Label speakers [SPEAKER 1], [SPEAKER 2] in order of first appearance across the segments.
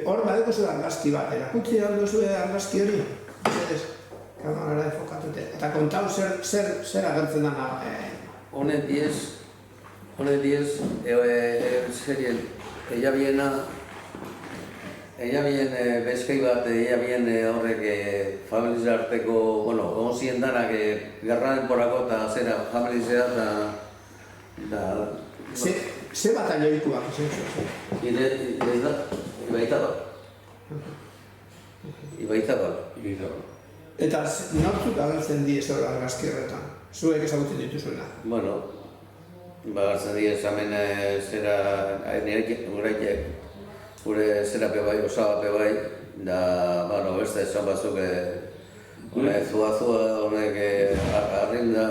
[SPEAKER 1] Hor badeko zu argazki bat, erakutsi alduzu argazki hori? Kamerara enfokatute. Eta kontau zer agertzen dana?
[SPEAKER 2] Honek diez, serien, ella viene bezkei bat, ella viene horrek familiz arteko, bueno, egon ziren danak gerra denporako eta zera familizea eta...
[SPEAKER 1] Ze batalloikoak izan zuen?
[SPEAKER 2] Ibaizabal.
[SPEAKER 1] Eta nortzuk agertzen diez hor argazki horretan? Zuek ezagutzen dituzuena?
[SPEAKER 2] Bueno, agertzen diez hemen zera, gure zera pebai, osaba pebai, da, bueno, beste esan batzuk, zua, honek arrinda,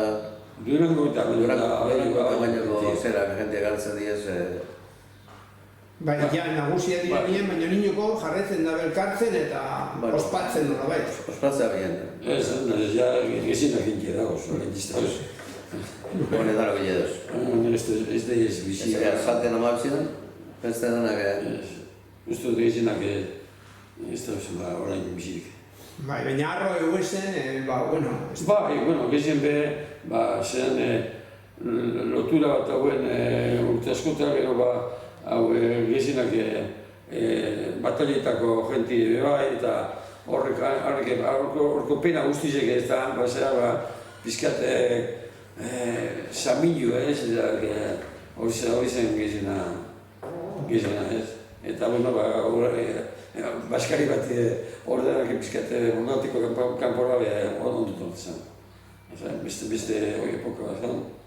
[SPEAKER 3] Durango
[SPEAKER 2] bainako zera, jente agertzen diez.
[SPEAKER 1] Ja, nagusia dira bien, baina niñuko jarretzen da belkartzen eta ospatzen nola bai.
[SPEAKER 2] Ospatzea bien.
[SPEAKER 3] Ja, gezinak inke dago, zoren diztauz.
[SPEAKER 2] Hone dara biledoz.
[SPEAKER 3] Ez da ez bizi.
[SPEAKER 2] Salten amabzidan, beste denak...
[SPEAKER 3] Ez dut gezinak ez da orain bizirik.
[SPEAKER 1] Baina arro eguezen, bueno...
[SPEAKER 3] Bueno, gezien be, zen lotura bat hauen urte askotan, gero hau gezienak batalietako jenti bai, eta horreko pena guztizek ez da, pizkat samilu hori zen geziena ez. Eta, bueno, baskari bat ordenak pizkat mondatiko kanpora ondutu zen. Beste hori epoka bat zen.